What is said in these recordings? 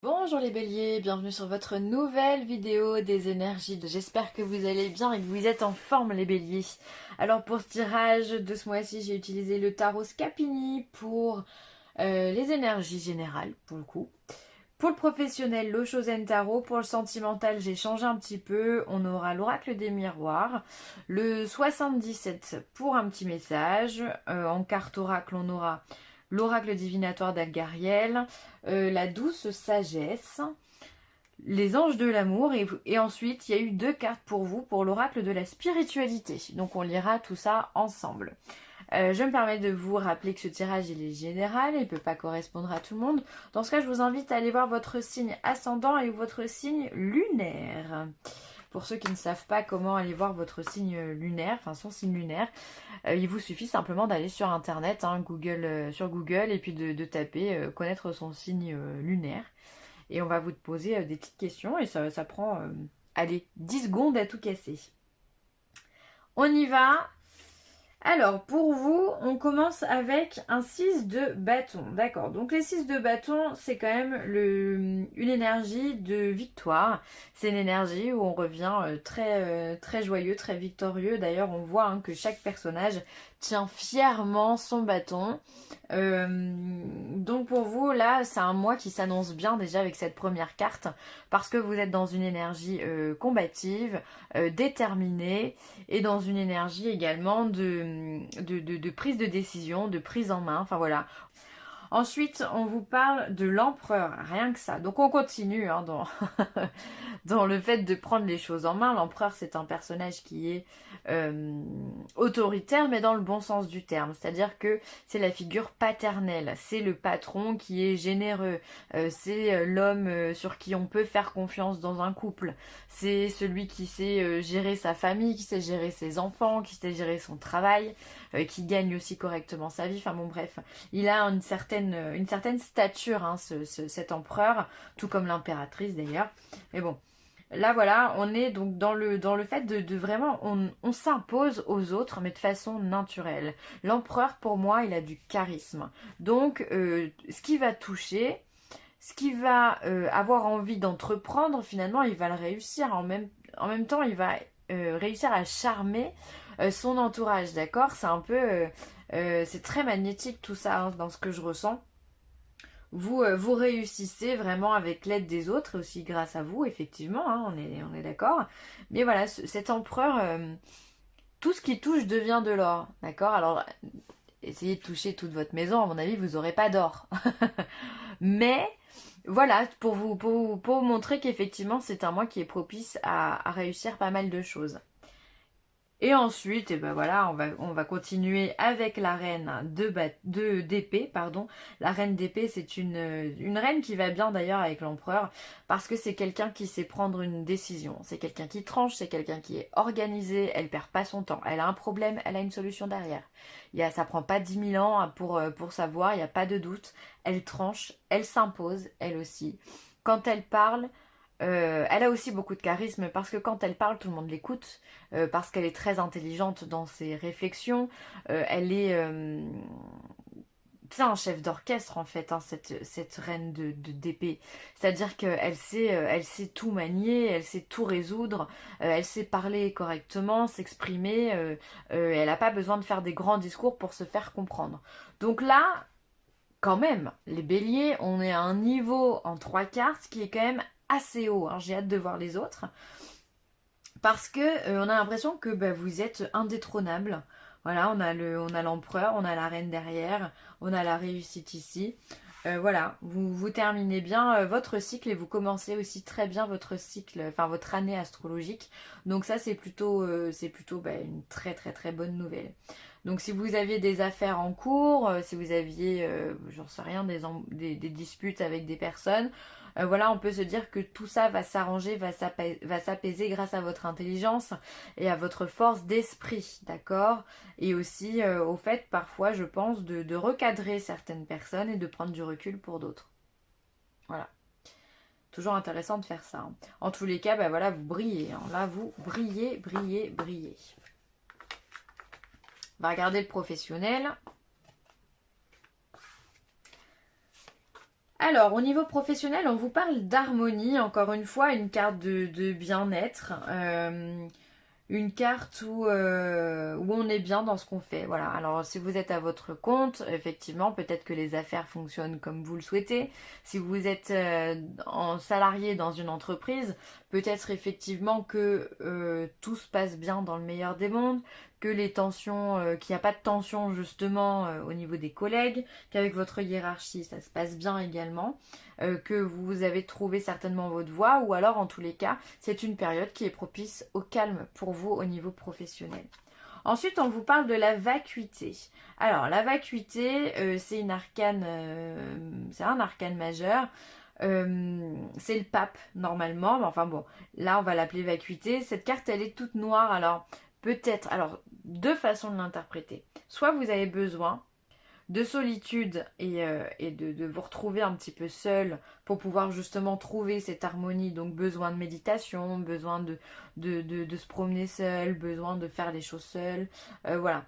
Bonjour les béliers, bienvenue sur votre nouvelle vidéo des énergies. J'espère que vous allez bien et que vous êtes en forme les béliers. Alors pour ce tirage de ce mois-ci, j'ai utilisé le tarot Scapini pour les énergies générales pour le coup. Pour le professionnel, l'Oshozen Tarot. Pour le sentimental, j'ai changé un petit peu. On aura l'oracle des miroirs. Le 77 pour un petit message. En carte oracle, on aura l'oracle divinatoire d'Algariel. La douce sagesse. Les anges de l'amour. Et ensuite, il y a eu deux cartes pour vous pour l'oracle de la spiritualité. Donc on lira tout ça ensemble. Je me permets de vous rappeler que ce tirage il est général, il ne peut pas correspondre à tout le monde. Dans ce cas, je vous invite à aller voir votre signe ascendant et votre signe lunaire. Pour ceux qui ne savent pas comment aller voir votre signe lunaire, enfin son signe lunaire, il vous suffit simplement d'aller sur internet, sur Google, et puis de taper connaître son signe lunaire. Et on va vous poser des petites questions et ça prend, allez, 10 secondes à tout casser. On y va. Alors, pour vous, on commence avec un 6 de bâton. D'accord, donc les 6 de bâton, c'est quand même une énergie de victoire. C'est une énergie où on revient très joyeux, très victorieux. D'ailleurs, on voit que chaque personnage tient fièrement son bâton. Donc pour vous, là, c'est un mois qui s'annonce bien déjà avec cette première carte. Parce que vous êtes dans une énergie combative, déterminée, et dans une énergie également de prise de décision, de prise en main, enfin voilà. Ensuite, on vous parle de l'empereur, rien que ça. Donc on continue dans le fait de prendre les choses en main. L'empereur, c'est un personnage qui est autoritaire, mais dans le bon sens du terme. C'est-à-dire que c'est la figure paternelle. C'est le patron qui est généreux. C'est l'homme sur qui on peut faire confiance dans un couple. C'est celui qui sait gérer sa famille, qui sait gérer ses enfants, qui sait gérer son travail, qui gagne aussi correctement sa vie. Enfin bon, bref. Il a une certaine stature, cet empereur, tout comme l'impératrice d'ailleurs. Mais bon, là voilà, on est donc dans le fait de vraiment, on s'impose aux autres, mais de façon naturelle. L'empereur, pour moi, il a du charisme. Donc, ce qui va toucher, ce qui va avoir envie d'entreprendre, finalement, il va le réussir. En même temps, il va réussir à charmer son entourage, d'accord? C'est un peu... c'est très magnétique tout ça dans ce que je ressens. Vous réussissez vraiment avec l'aide des autres, et aussi grâce à vous, effectivement, on est d'accord. Mais voilà, cet empereur, tout ce qui touche devient de l'or, d'accord? Alors, essayez de toucher toute votre maison, à mon avis, vous n'aurez pas d'or. Mais, voilà, pour vous montrer qu'effectivement, c'est un mois qui est propice à réussir pas mal de choses. Et ensuite, et ben voilà, on va continuer avec la reine d'épée, pardon. La reine d'épée, c'est une reine qui va bien d'ailleurs avec l'empereur, parce que c'est quelqu'un qui sait prendre une décision. C'est quelqu'un qui tranche, c'est quelqu'un qui est organisé, elle perd pas son temps. Elle a un problème, elle a une solution derrière. Ça prend pas 10 000 ans pour savoir, il n'y a pas de doute. Elle tranche, elle s'impose, elle aussi. Quand elle parle, elle a aussi beaucoup de charisme parce que quand elle parle, tout le monde l'écoute, parce qu'elle est très intelligente dans ses réflexions. Elle est, c'est un chef d'orchestre en fait, cette reine d'épée. C'est-à-dire elle sait tout manier, elle sait tout résoudre, elle sait parler correctement, s'exprimer. Elle n'a pas besoin de faire des grands discours pour se faire comprendre. Donc là, quand même, les béliers, on est à un niveau en 3 cartes qui est quand même assez haut. J'ai hâte de voir les autres. Parce que on a l'impression que vous êtes indétrônable. Voilà, on a l'empereur, on a la reine derrière, on a la réussite ici. Voilà, vous terminez bien votre cycle et vous commencez aussi très bien votre cycle, enfin votre année astrologique. Donc ça c'est plutôt une très très très bonne nouvelle. Donc si vous aviez des affaires en cours, si vous aviez, j'en sais rien, des disputes avec des personnes, voilà, on peut se dire que tout ça va s'arranger, va s'apaiser grâce à votre intelligence et à votre force d'esprit, d'accord? Et aussi au fait, parfois, je pense, de recadrer certaines personnes et de prendre du recul pour d'autres. Voilà. Toujours intéressant de faire ça. En tous les cas, voilà, vous brillez. Là, vous brillez, brillez, brillez. On va regarder le professionnel. Alors, au niveau professionnel, on vous parle d'harmonie, encore une fois, une carte de bien-être. Une carte où on est bien dans ce qu'on fait. Voilà. Alors si vous êtes à votre compte, effectivement, peut-être que les affaires fonctionnent comme vous le souhaitez. Si vous êtes en salarié dans une entreprise, peut-être effectivement que tout se passe bien dans le meilleur des mondes, que les tensions, qu'il n'y a pas de tension justement au niveau des collègues, qu'avec votre hiérarchie ça se passe bien également, que vous avez trouvé certainement votre voie, ou alors en tous les cas c'est une période qui est propice au calme pour vous au niveau professionnel. Ensuite, on vous parle de la vacuité. Alors, la vacuité, c'est une arcane, c'est un arcane majeur. C'est le pape normalement, mais enfin bon, là on va l'appeler vacuité. Cette carte, elle est toute noire. Alors, peut-être, alors deux façons de l'interpréter. Soit vous avez besoin de solitude et de vous retrouver un petit peu seul pour pouvoir justement trouver cette harmonie. Donc besoin de méditation, besoin de se promener seul, besoin de faire les choses seul. Voilà.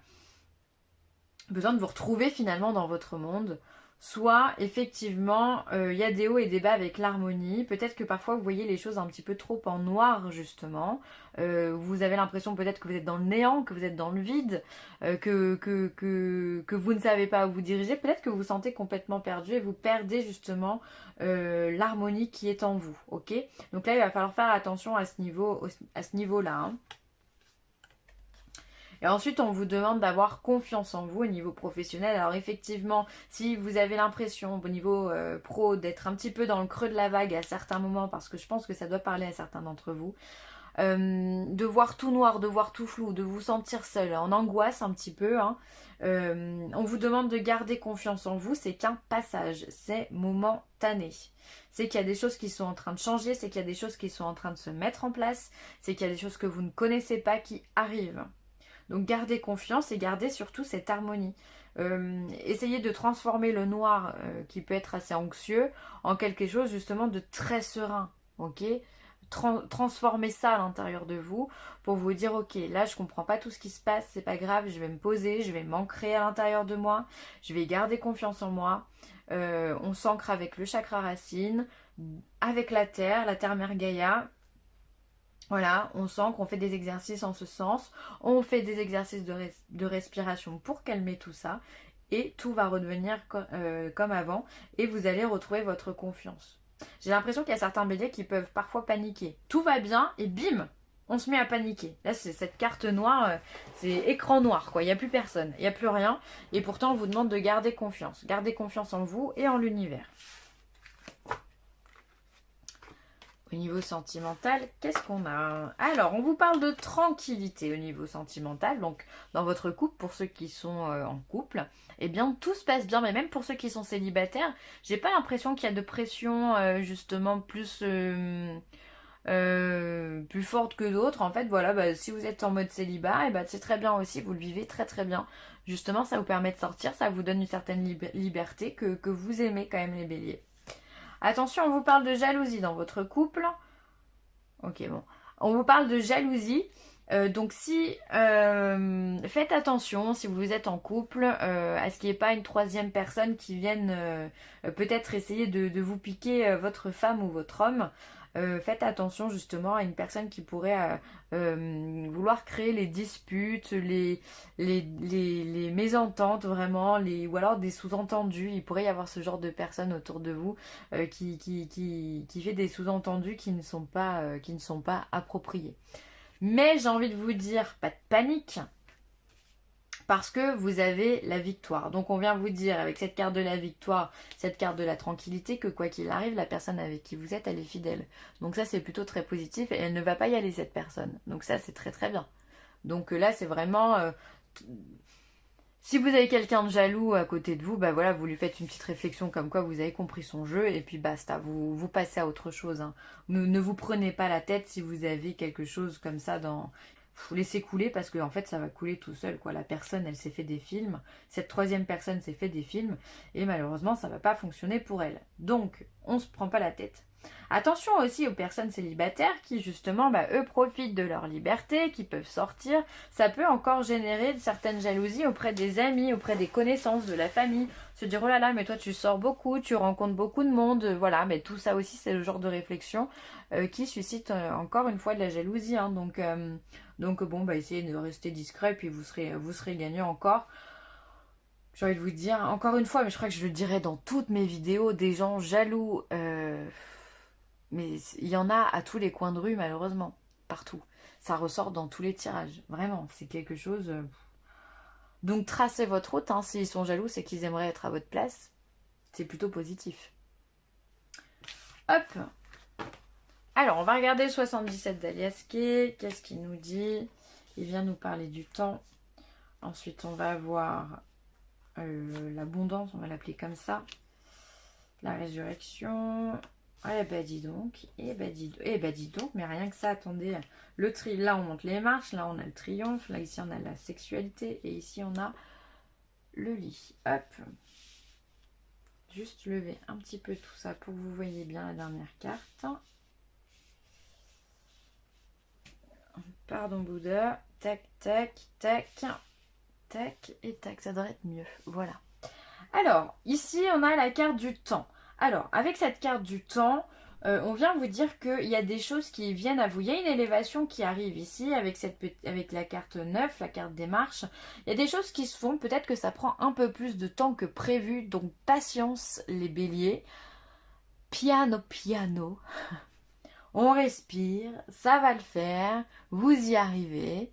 Besoin de vous retrouver finalement dans votre monde. Soit effectivement il y a des hauts et des bas avec l'harmonie. Peut-être que parfois vous voyez les choses un petit peu trop en noir justement. Vous avez l'impression peut-être que vous êtes dans le néant, que vous êtes dans le vide, que vous ne savez pas où vous diriger. Peut-être que vous vous sentez complètement perdu et vous perdez justement l'harmonie qui est en vous. Ok. Donc là il va falloir faire attention à ce niveau-là. Hein. Et ensuite, on vous demande d'avoir confiance en vous au niveau professionnel. Alors effectivement, si vous avez l'impression au niveau pro d'être un petit peu dans le creux de la vague à certains moments, parce que je pense que ça doit parler à certains d'entre vous, de voir tout noir, de voir tout flou, de vous sentir seul, en angoisse un petit peu, hein. On vous demande de garder confiance en vous, c'est qu'un passage, c'est momentané. C'est qu'il y a des choses qui sont en train de changer, c'est qu'il y a des choses qui sont en train de se mettre en place, c'est qu'il y a des choses que vous ne connaissez pas qui arrivent. Donc gardez confiance et gardez surtout cette harmonie. Essayez de transformer le noir qui peut être assez anxieux en quelque chose justement de très serein. Ok, transformez ça à l'intérieur de vous pour vous dire ok, là je comprends pas tout ce qui se passe, c'est pas grave, je vais me poser, je vais m'ancrer à l'intérieur de moi, je vais garder confiance en moi. On s'ancre avec le chakra racine, avec la terre mère Gaïa. Voilà, on sent qu'on fait des exercices en ce sens, on fait des exercices de respiration pour calmer tout ça, et tout va redevenir comme avant, et vous allez retrouver votre confiance. J'ai l'impression qu'il y a certains béliers qui peuvent parfois paniquer. Tout va bien, et bim, on se met à paniquer. Là, c'est cette carte noire, c'est écran noir, quoi. Il n'y a plus personne, il n'y a plus rien, et pourtant on vous demande de garder confiance. Gardez confiance en vous et en l'univers. Au niveau sentimental, qu'est-ce qu'on a? Alors, on vous parle de tranquillité au niveau sentimental. Donc, dans votre couple, pour ceux qui sont en couple, eh bien, tout se passe bien. Mais même pour ceux qui sont célibataires, j'ai pas l'impression qu'il y a de pression justement plus forte que d'autres. En fait, voilà, bah, si vous êtes en mode célibat, eh ben, c'est très bien aussi. Vous le vivez très très bien. Justement, ça vous permet de sortir, ça vous donne une certaine liberté que vous aimez quand même les béliers. Attention, on vous parle de jalousie dans votre couple. Ok, bon. On vous parle de jalousie. Donc si faites attention si vous êtes en couple à ce qu'il n'y ait pas une troisième personne qui vienne peut-être essayer de vous piquer votre femme ou votre homme. Faites attention justement à une personne qui pourrait vouloir créer les disputes, les mésententes vraiment, ou alors des sous-entendus. Il pourrait y avoir ce genre de personne autour de vous qui fait des sous-entendus qui ne sont pas appropriés. Mais j'ai envie de vous dire, pas de panique, parce que vous avez la victoire. Donc on vient vous dire avec cette carte de la victoire, cette carte de la tranquillité, que quoi qu'il arrive, la personne avec qui vous êtes, elle est fidèle. Donc ça c'est plutôt très positif et elle ne va pas y aller cette personne. Donc ça c'est très très bien. Donc là c'est vraiment... si vous avez quelqu'un de jaloux à côté de vous, bah voilà, vous lui faites une petite réflexion comme quoi vous avez compris son jeu et puis basta, vous passez à autre chose. Hein. Ne vous prenez pas la tête si vous avez quelque chose comme ça dans... Faut laisser couler parce que en fait ça va couler tout seul quoi. La personne elle s'est fait des films, cette troisième personne s'est fait des films et malheureusement ça va pas fonctionner pour elle. Donc on se prend pas la tête. Attention aussi aux personnes célibataires qui justement, eux profitent de leur liberté, qui peuvent sortir. Ça peut encore générer certaines jalousies auprès des amis, auprès des connaissances, de la famille. Se dire oh là là, mais toi tu sors beaucoup, tu rencontres beaucoup de monde, voilà. Mais tout ça aussi c'est le genre de réflexion qui suscite encore une fois de la jalousie. Hein. Donc bon, essayez de rester discret, puis vous serez gagnant encore. J'ai envie de vous dire, encore une fois, mais je crois que je le dirai dans toutes mes vidéos, des gens jaloux, mais il y en a à tous les coins de rue, malheureusement, partout. Ça ressort dans tous les tirages, vraiment, c'est quelque chose... Donc tracez votre route, hein. S'ils sont jaloux, c'est qu'ils aimeraient être à votre place. C'est plutôt positif. Hop. Alors, on va regarder le 77 d'Aliaské. Qu'est-ce qu'il nous dit? Il vient nous parler du temps. Ensuite, on va voir... l'abondance, on va l'appeler comme ça. La résurrection. Eh ben dis donc. Dis donc. Mais rien que ça, attendez. Là, on monte les marches. Là, on a le triomphe. Là, ici, on a la sexualité. Et ici, on a le lit. Hop. Juste lever un petit peu tout ça pour que vous voyez bien la dernière carte. Pardon, Bouddha. Tac, tac, tac. Tac et tac, ça devrait être mieux. Voilà. Alors, ici, on a la carte du temps. Alors, avec cette carte du temps, on vient vous dire qu'il y a des choses qui viennent à vous. Il y a une élévation qui arrive ici avec la carte 9, la carte des marches. Il y a des choses qui se font. Peut-être que ça prend un peu plus de temps que prévu. Donc, patience, les béliers. Piano, piano. On respire, ça va le faire. Vous y arrivez.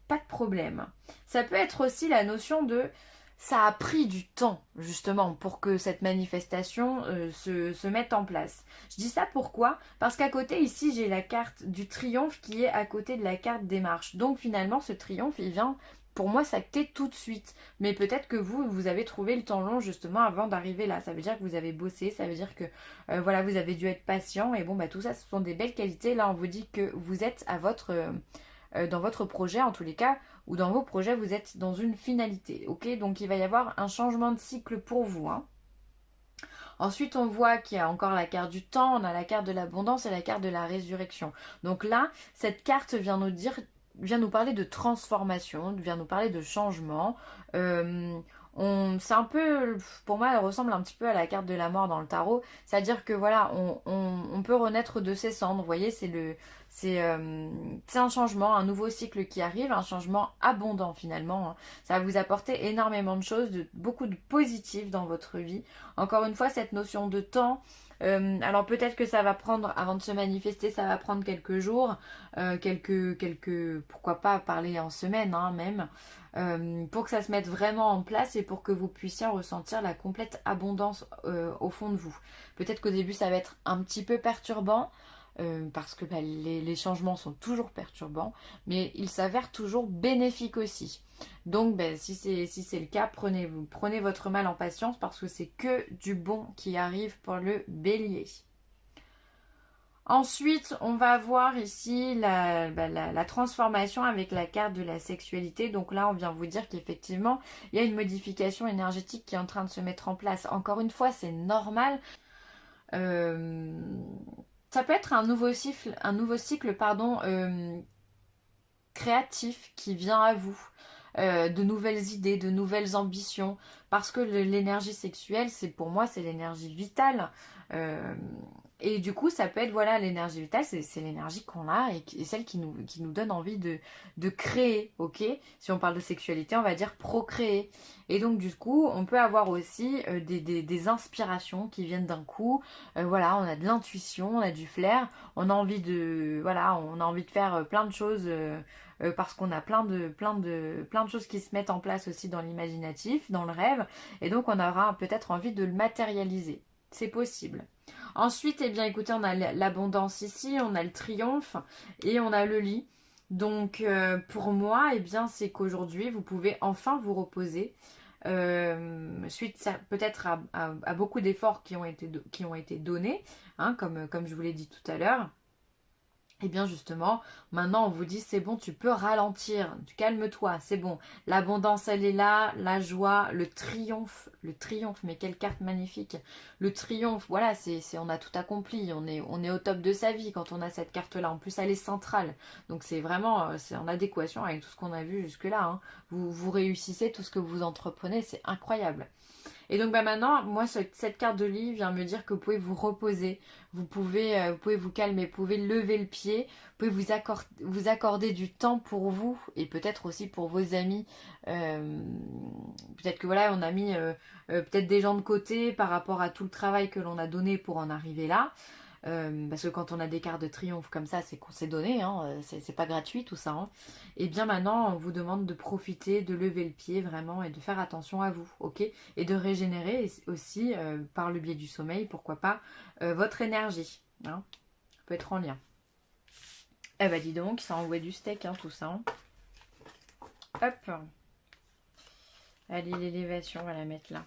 Pas de problème. Ça peut être aussi la notion de ça a pris du temps justement pour que cette manifestation se mette en place. Je dis ça pourquoi? Parce qu'à côté ici j'ai la carte du triomphe qui est à côté de la carte des marches. Donc finalement ce triomphe il vient pour moi s'acter tout de suite. Mais peut-être que vous avez trouvé le temps long justement avant d'arriver là. Ça veut dire que vous avez bossé, ça veut dire que voilà vous avez dû être patient et bon tout ça ce sont des belles qualités. Là on vous dit que vous êtes à dans votre projet en tous les cas, ou dans vos projets, vous êtes dans une finalité. Ok, donc il va y avoir un changement de cycle pour vous. Hein. Ensuite, on voit qu'il y a encore la carte du temps, on a la carte de l'abondance et la carte de la résurrection. Donc là, cette carte vient nous parler de transformation, vient nous parler de changement. C'est un peu, pour moi, elle ressemble un petit peu à la carte de la mort dans le tarot. C'est-à-dire que voilà, on peut renaître de ses cendres. Vous voyez, c'est un changement, un nouveau cycle qui arrive, un changement abondant finalement. Hein. Ça va vous apporter énormément de choses, beaucoup de positif dans votre vie. Encore une fois, cette notion de temps. Alors peut-être que ça va prendre, avant de se manifester, ça va prendre quelques jours, pourquoi pas parler en semaine hein, même, pour que ça se mette vraiment en place et pour que vous puissiez ressentir la complète abondance au fond de vous. Peut-être qu'au début ça va être un petit peu perturbant, parce que les changements sont toujours perturbants, mais ils s'avèrent toujours bénéfiques aussi. Donc si c'est le cas, prenez votre mal en patience parce que c'est que du bon qui arrive pour le bélier. Ensuite, on va voir ici la transformation avec la carte de la sexualité. Donc là, on vient vous dire qu'effectivement, il y a une modification énergétique qui est en train de se mettre en place. Encore une fois, c'est normal. Ça peut être un nouveau cycle créatif qui vient à vous. De nouvelles idées, de nouvelles ambitions. Parce que l'énergie sexuelle, pour moi, c'est l'énergie vitale. Et du coup, ça peut être, voilà, l'énergie vitale, c'est l'énergie qu'on a et celle qui nous donne envie de créer, ok? Si on parle de sexualité, on va dire procréer. Et donc, du coup, on peut avoir aussi des inspirations qui viennent d'un coup. Voilà, on a de l'intuition, on a du flair, on a envie de faire plein de choses parce qu'on a plein de choses qui se mettent en place aussi dans l'imaginatif, dans le rêve. Et donc, on aura peut-être envie de le matérialiser. C'est possible. Ensuite, eh bien, écoutez, on a l'abondance ici, on a le triomphe et on a le lit. Donc, pour moi, eh bien, c'est qu'aujourd'hui, vous pouvez enfin vous reposer. Suite peut-être à beaucoup d'efforts qui ont été donnés, hein, comme je vous l'ai dit tout à l'heure. Et bien justement, maintenant on vous dit c'est bon, tu peux ralentir, calme-toi, c'est bon. L'abondance elle est là, la joie, le triomphe, mais quelle carte magnifique. Le triomphe, voilà, on a tout accompli, on est au top de sa vie quand on a cette carte-là. En plus elle est centrale, donc c'est vraiment, c'est en adéquation avec tout ce qu'on a vu jusque-là, hein. Vous réussissez tout ce que vous entreprenez, c'est incroyable. Et donc bah maintenant, moi cette carte de lit vient me dire que vous pouvez vous reposer, vous pouvez vous calmer, vous pouvez lever le pied, vous pouvez vous accorder du temps pour vous et peut-être aussi pour vos amis. Euh, Peut-être que voilà, on a mis peut-être des gens de côté par rapport à tout le travail que l'on a donné pour en arriver là. Parce que quand on a des cartes de triomphe comme ça, c'est qu'on s'est donné, hein, c'est pas gratuit tout ça, hein. Et bien maintenant, on vous demande de profiter, de lever le pied vraiment et de faire attention à vous, ok? Et de régénérer aussi par le biais du sommeil, pourquoi pas, votre énergie, hein. Ça peut être en lien. Eh bah dis donc, ça envoie du steak, hein, tout ça, hein. Hop. Allez, l'élévation, on va la mettre là.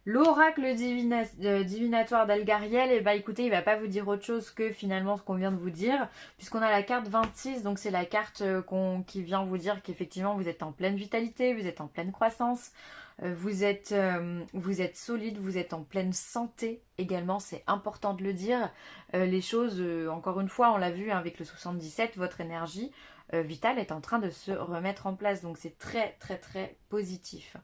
L'oracle divinatoire d'Algariel, et bah écoutez, il va pas vous dire autre chose que finalement ce qu'on vient de vous dire, puisqu'on a la carte 26, donc c'est la carte qui vient vous dire qu'effectivement vous êtes en pleine vitalité, vous êtes en pleine croissance, vous êtes solide, vous êtes en pleine santé également, c'est important de le dire. Les choses, encore une fois, on l'a vu, hein, avec le 77, votre énergie vitale est en train de se remettre en place, donc c'est très très très positif.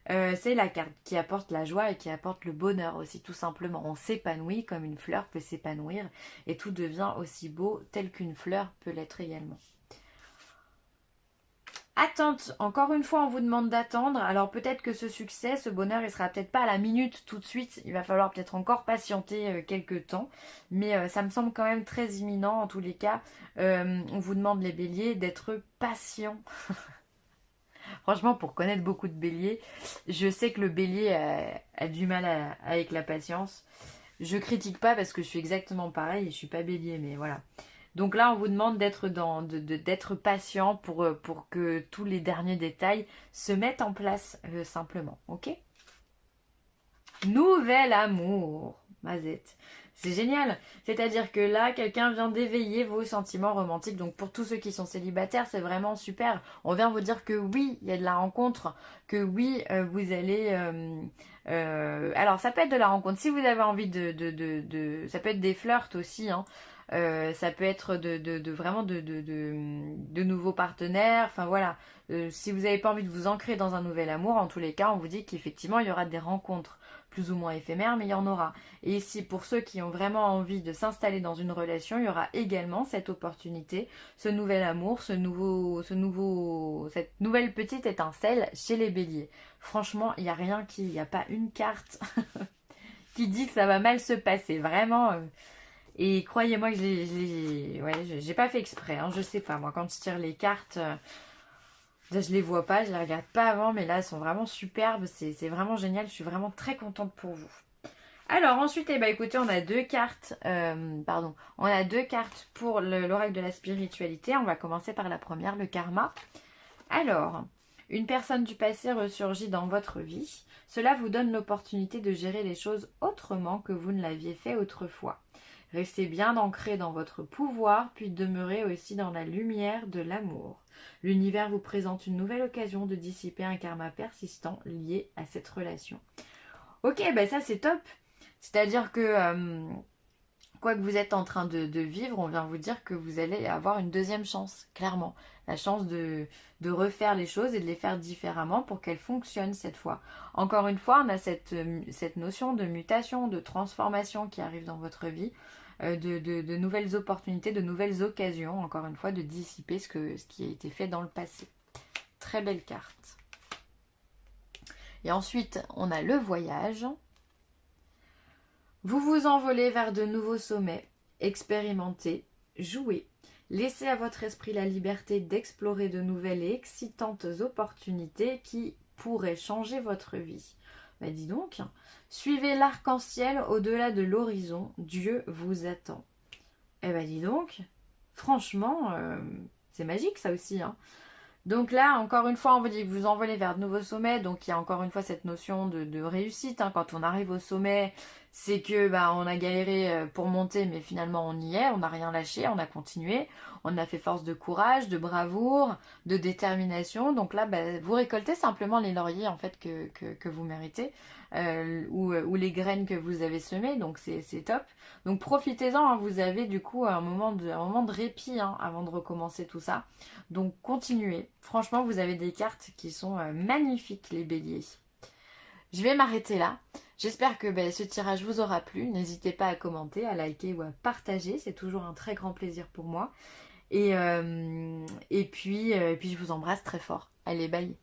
C'est la carte qui apporte la joie et qui apporte le bonheur aussi, tout simplement. On s'épanouit comme une fleur peut s'épanouir et tout devient aussi beau tel qu'une fleur peut l'être également. Attente, encore une fois on vous demande d'attendre, alors peut-être que ce succès, ce bonheur, il sera peut-être pas à la minute tout de suite, il va falloir peut-être encore patienter quelques temps, mais ça me semble quand même très imminent en tous les cas. On vous demande les béliers d'être patients. Franchement, pour connaître beaucoup de béliers, je sais que le bélier a du mal avec la patience. Je critique pas parce que je suis exactement pareil et je suis pas bélier, mais voilà. Donc là, on vous demande d'être patient pour que tous les derniers détails se mettent en place simplement. Ok? Nouvel amour, Mazette. C'est génial. C'est-à-dire que là, quelqu'un vient d'éveiller vos sentiments romantiques. Donc pour tous ceux qui sont célibataires, c'est vraiment super. On vient vous dire que oui, il y a de la rencontre, que oui, vous allez... alors ça peut être de la rencontre. Si vous avez envie ça peut être des flirts aussi, hein. Ça peut être vraiment de nouveaux partenaires. Enfin voilà. Si vous n'avez pas envie de vous ancrer dans un nouvel amour, en tous les cas, on vous dit qu'effectivement, il y aura des rencontres plus ou moins éphémères, mais il y en aura. Et ici, pour ceux qui ont vraiment envie de s'installer dans une relation, il y aura également cette opportunité, ce nouvel amour, cette nouvelle petite étincelle chez les béliers. Franchement, il n'y a rien il n'y a pas une carte qui dit que ça va mal se passer. Vraiment. Et croyez-moi que j'ai pas fait exprès, hein, je sais pas. Moi, quand je tire les cartes, je les vois pas, je les regarde pas avant, mais là, elles sont vraiment superbes. C'est vraiment génial. Je suis vraiment très contente pour vous. Alors ensuite, eh ben, écoutez, on a deux cartes, on a deux cartes pour l'oracle de la spiritualité. On va commencer par la première, le karma. Alors, une personne du passé ressurgit dans votre vie. Cela vous donne l'opportunité de gérer les choses autrement que vous ne l'aviez fait autrefois. Restez bien ancré dans votre pouvoir, puis demeurez aussi dans la lumière de l'amour. L'univers vous présente une nouvelle occasion de dissiper un karma persistant lié à cette relation. Ok, ben ça c'est top. C'est-à-dire que quoi que vous êtes en train de vivre, on vient vous dire que vous allez avoir une deuxième chance, clairement. La chance de refaire les choses et de les faire différemment pour qu'elles fonctionnent cette fois. Encore une fois, on a cette notion de mutation, de transformation qui arrive dans votre vie, de nouvelles opportunités, de nouvelles occasions, encore une fois, de dissiper ce qui a été fait dans le passé. Très belle carte. Et ensuite, on a le voyage. Vous vous envolez vers de nouveaux sommets, expérimentez, jouez, laissez à votre esprit la liberté d'explorer de nouvelles et excitantes opportunités qui pourraient changer votre vie. Bah dis donc, suivez l'arc-en-ciel au-delà de l'horizon, Dieu vous attend. Eh bah dis donc, franchement, c'est magique ça aussi, hein. Donc là, encore une fois, on vous dit que vous envolez vers de nouveaux sommets. Donc il y a encore une fois cette notion de réussite, hein. Quand on arrive au sommet, c'est que bah, on a galéré pour monter, mais finalement on y est, on n'a rien lâché, on a continué, on a fait force de courage, de bravoure, de détermination. Donc là, bah, vous récoltez simplement les lauriers en fait que vous méritez, ou les graines que vous avez semées, donc c'est top. Donc profitez-en, hein, vous avez du coup un moment de répit hein, avant de recommencer tout ça. Donc continuez. Franchement, vous avez des cartes qui sont magnifiques, les béliers. Je vais m'arrêter là. J'espère que ce tirage vous aura plu. N'hésitez pas à commenter, à liker ou à partager. C'est toujours un très grand plaisir pour moi. Et puis je vous embrasse très fort. Allez, bye.